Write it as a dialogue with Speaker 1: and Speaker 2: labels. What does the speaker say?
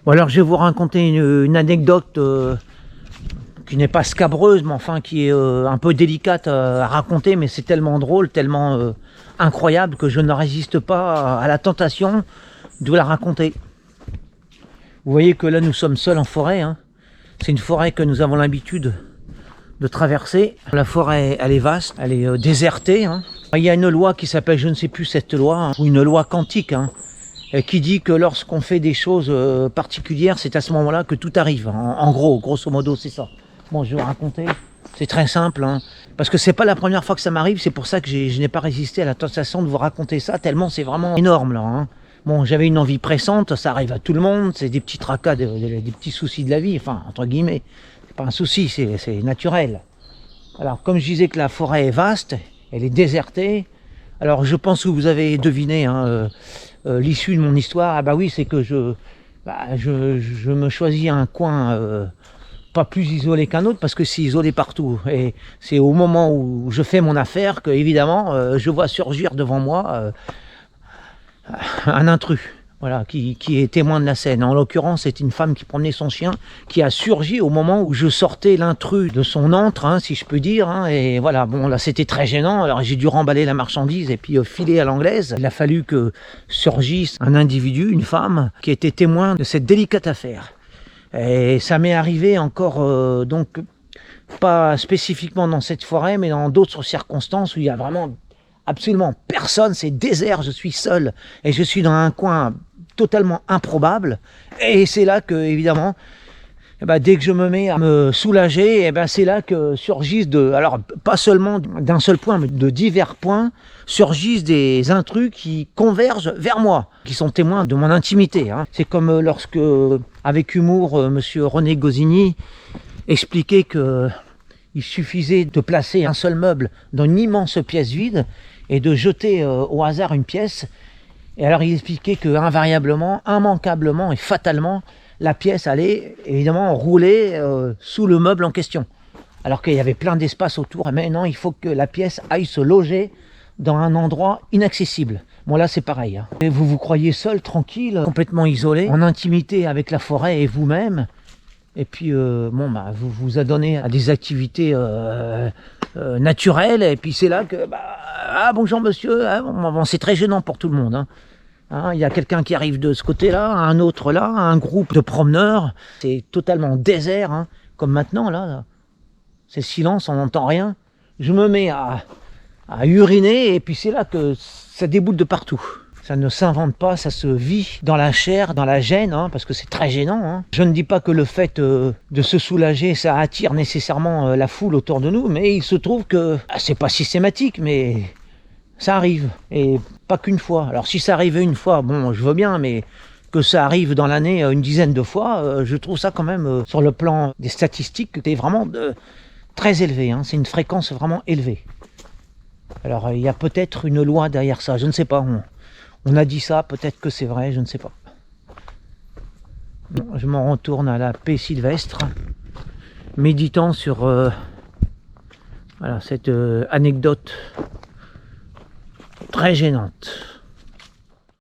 Speaker 1: Bon, alors je vais vous raconter une anecdote qui n'est pas scabreuse, mais enfin qui est un peu délicate à raconter, mais c'est tellement drôle, tellement incroyable que je ne résiste pas à la tentation de vous la raconter. Vous voyez que là nous sommes seuls en forêt, hein. C'est une forêt que nous avons l'habitude de traverser. La forêt, elle est vaste, elle est désertée, hein. Il y a une loi qui s'appelle, je ne sais plus cette loi, hein, ou une loi quantique, hein, qui dit que lorsqu'on fait des choses particulières, c'est à ce moment-là que tout arrive. En gros, grosso modo, c'est ça. Bon, je vais vous raconter. C'est très simple, hein, parce que c'est pas la première fois que ça m'arrive. C'est pour ça que je n'ai pas résisté à la tentation de vous raconter ça, tellement c'est vraiment énorme là, hein. Bon, j'avais une envie pressante, ça arrive à tout le monde, c'est des petits tracas, des petits soucis de la vie, enfin, entre guillemets. C'est pas un souci, c'est naturel. Alors, comme je disais que la forêt est vaste, elle est désertée, alors je pense que vous avez deviné, hein, l'issue de mon histoire. Ah bah oui, c'est que je me choisis un coin pas plus isolé qu'un autre, parce que c'est isolé partout. Et c'est au moment où je fais mon affaire que, évidemment, je vois surgir devant moi un intrus, voilà, qui est témoin de la scène. En l'occurrence, c'est une femme qui promenait son chien, qui a surgi au moment où je sortais l'intrus de son antre, hein, si je peux dire, hein, et voilà, bon, là c'était très gênant. Alors j'ai dû remballer la marchandise et puis filer à l'anglaise. Il a fallu que surgisse un individu, une femme, qui était témoin de cette délicate affaire. Et ça m'est arrivé encore, donc, pas spécifiquement dans cette forêt, mais dans d'autres circonstances où il y a vraiment absolument personne, c'est désert, je suis seul et je suis dans un coin totalement improbable. Et c'est là que, évidemment, dès que je me mets à me soulager, c'est là que surgissent alors pas seulement d'un seul point, mais de divers points, surgissent des intrus qui convergent vers moi, qui sont témoins de mon intimité, hein. C'est comme lorsque, avec humour, monsieur René Goscinny expliquait que il suffisait de placer un seul meuble dans une immense pièce vide et de jeter au hasard une pièce. Et alors il expliquait que invariablement, immanquablement et fatalement, la pièce allait évidemment rouler sous le meuble en question. Alors qu'il y avait plein d'espace autour. Mais non, il faut que la pièce aille se loger dans un endroit inaccessible. Bon là c'est pareil, hein. Et vous vous croyez seul, tranquille, complètement isolé, en intimité avec la forêt et vous-même. Et puis, vous vous adonnez à des activités naturelles, et puis c'est là que, ah bonjour monsieur, hein, bon, c'est très gênant pour tout le monde, hein. Hein, il y a quelqu'un qui arrive de ce côté-là, un autre là, un groupe de promeneurs, c'est totalement désert, hein, comme maintenant, là, c'est silence, on n'entend rien. Je me mets à uriner, et puis c'est là que ça déboule de partout. Ça ne s'invente pas, ça se vit dans la chair, dans la gêne, hein, parce que c'est très gênant, hein. Je ne dis pas que le fait de se soulager, ça attire nécessairement la foule autour de nous, mais il se trouve que c'est pas systématique, mais ça arrive, et pas qu'une fois. Alors si ça arrivait une fois, bon, je veux bien, mais que ça arrive dans l'année une dizaine de fois, je trouve ça quand même, sur le plan des statistiques, c'est vraiment très élevé, hein. C'est une fréquence vraiment élevée. Alors il y a peut-être une loi derrière ça, je ne sais pas. On a dit ça, peut-être que c'est vrai, je ne sais pas. Bon, je m'en retourne à la paix sylvestre, méditant sur voilà, cette anecdote très gênante.